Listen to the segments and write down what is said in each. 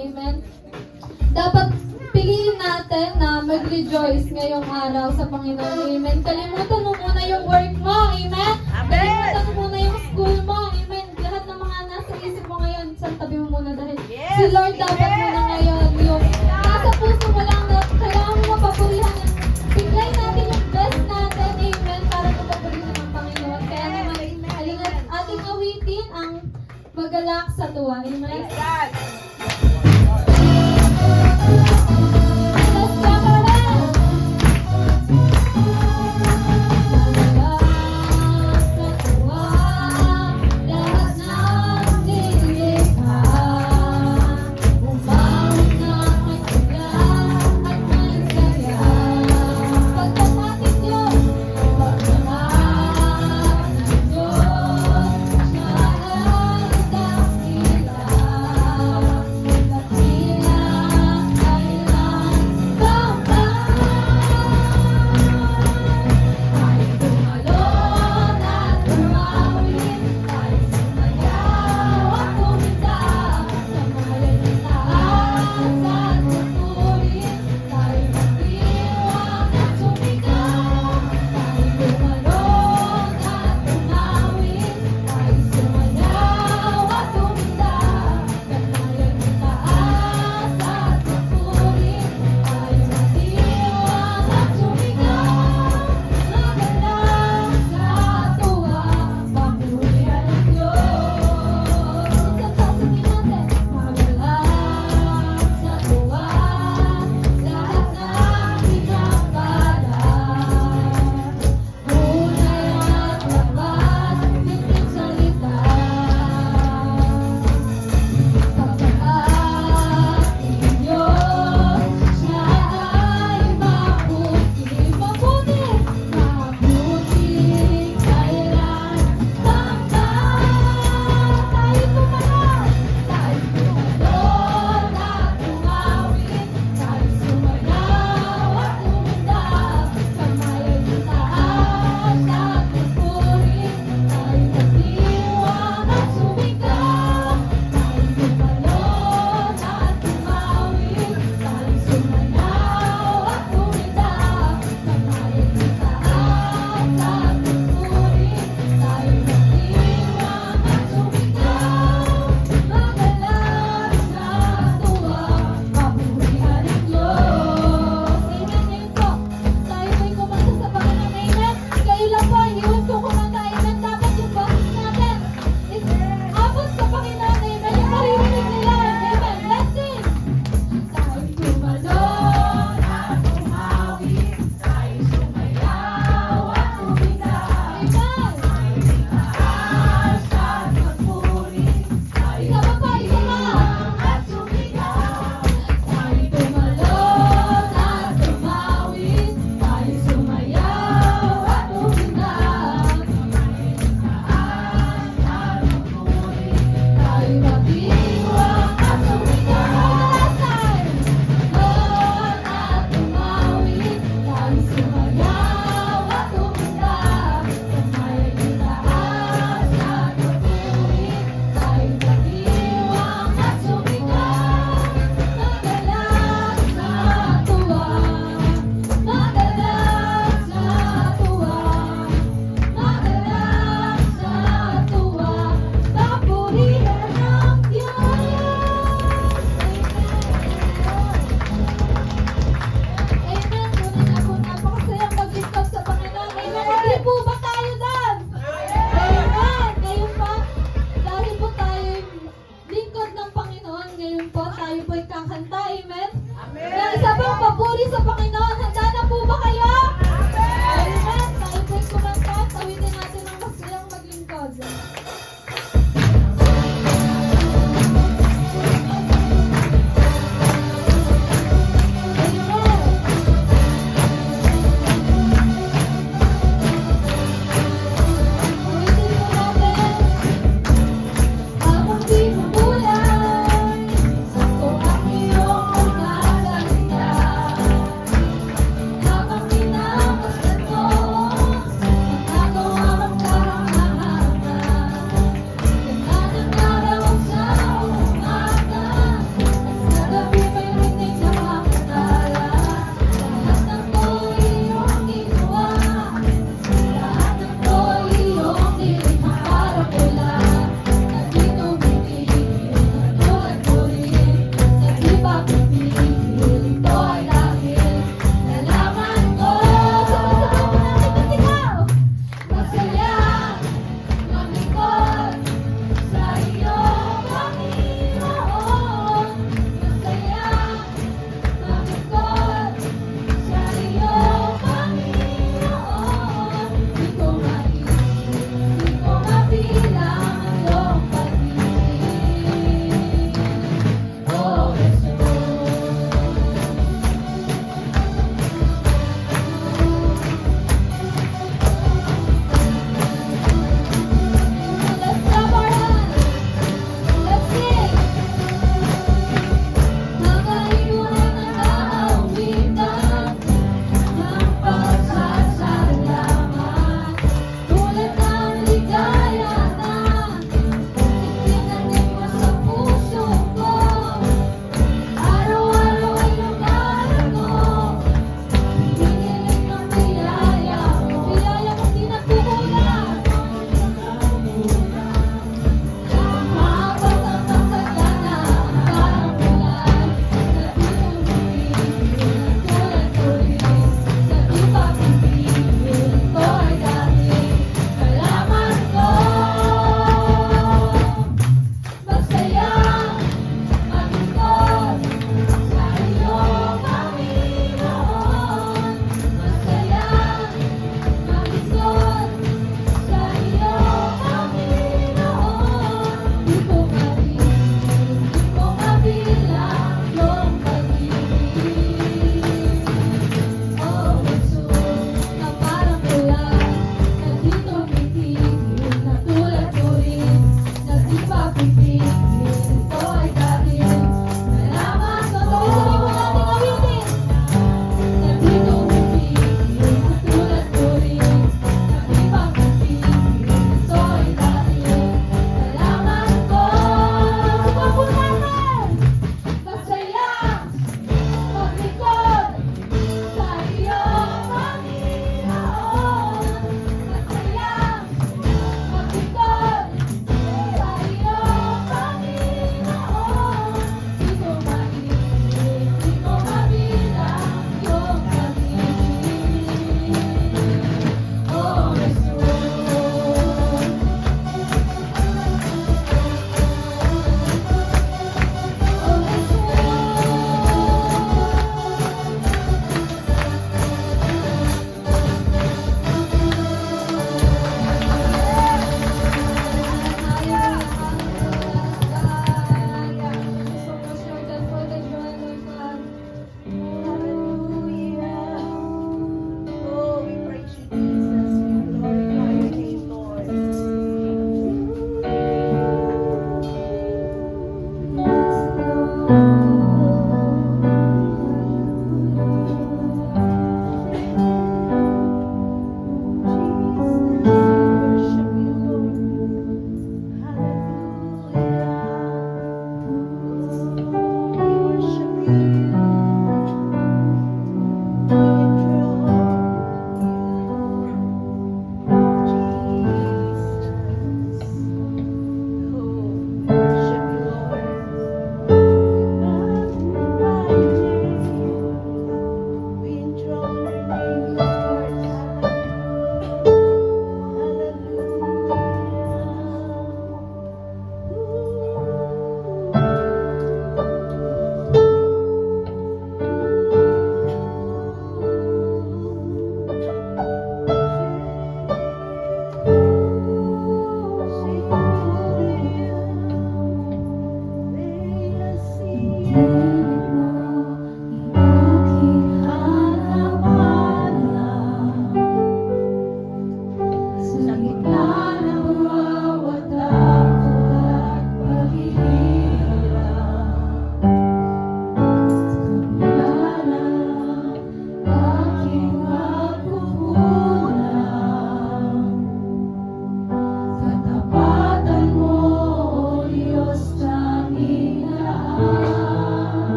Amen. Dapat piliin natin na mag-rejoice ngayong araw sa Panginoon. Amen. Kalimutan mo muna yung work mo. Amen. Kalimutan mo muna yung school mo. Amen. Lahat ng mga nasa isip mo ngayon, tabi mo muna dahil si Lord dapat muna ngayon yung nasa puso mo lang na kailangan mo mapapurihan. Bigay natin yung best natin. Amen. Para mapapurihan ng Panginoon. Kaya naman, halina't ating awitin ang magalak sa tuwa. Amen.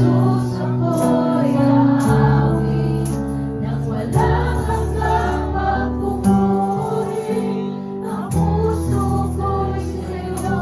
puso ko'y aawit nang walang hanggang magpupuri. Ang puso ko'y sa'yo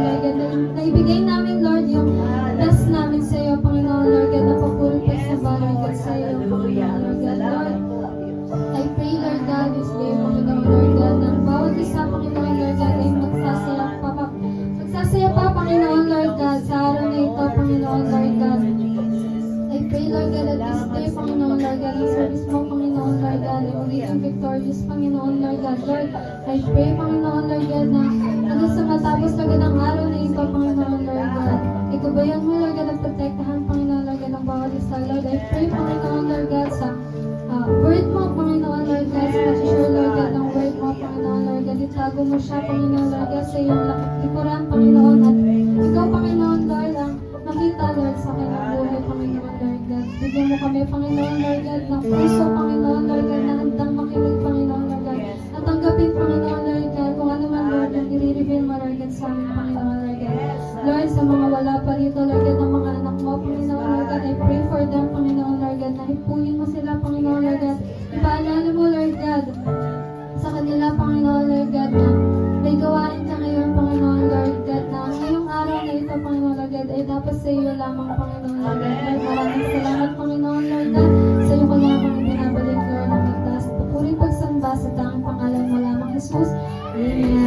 Lord God, na ibigay namin, Lord, yung best namin sa iyo, Panginoon, Lord God, na papuri pagsamba, Lord God, sa iyo, Panginoon, Lord God, Lord. I pray, Lord God, this day, Panginoon, Lord God, na bawat isa, Panginoon, Lord God, ay magsasaya pa, Panginoon, Lord God, sa araw na ito, Panginoon, Lord God. I pray, Lord God, that this day, Panginoon, Lord God, ang service mo, Panginoon, Lord God, ay magiging victorious, Panginoon, Lord God, Lord. I pray, Panginoon, Lord God, na hanggang sa matapos, Lord God, ang araw na ito, Panginoon, Lord God, ikabayan mo, Lord God, at protektahan, Panginoon, Lord God, ang bawat isa, Lord. I pray, Panginoon, Lord God, sa word mo, Panginoon, Lord God, sa nag-share, Lord God, ng word mo, Panginoon, Lord God, itago mo siya, Panginoon, Lord God, sa iyong likuran, Panginoon, at ikaw, Panginoon, Lord, ang makita, Lord, sa kanyang buhay, Panginoon, Lord God. Bigyan mo kami, Panginoon, Lord God, ng puso, Panginoon, Lord God, na handang makinig, Panginoon, Lord God, at tanggapin, Panginoon, Lord God, kung ano man, Lord, ang i-reveal mo, Lord God, sa amin, Panginoon, Lord God. Lord, sa mga wala pa rito, Lord God, ng mga anak mo, Panginoon, Lord God, I pray for them, Panginoon, Lord God, na hipuin mo sila, Panginoon, Lord God. Ipaalala mo, Lord God, sa kanila, Panginoon, Lord God, na may gawain ka ngayon, Panginoon, Lord God, na ngayong araw na ito, Panginoon, Lord God, ay dapat sa iyo lamang, Panginoon, Lord God. Lord, maraming salamat, Panginoon, Lord God, sa iyo ko lamang binabalik, Lord, ang magtaas. Papuri pagsamba sa tanging pangalan mo lamang, Jesus. Amen.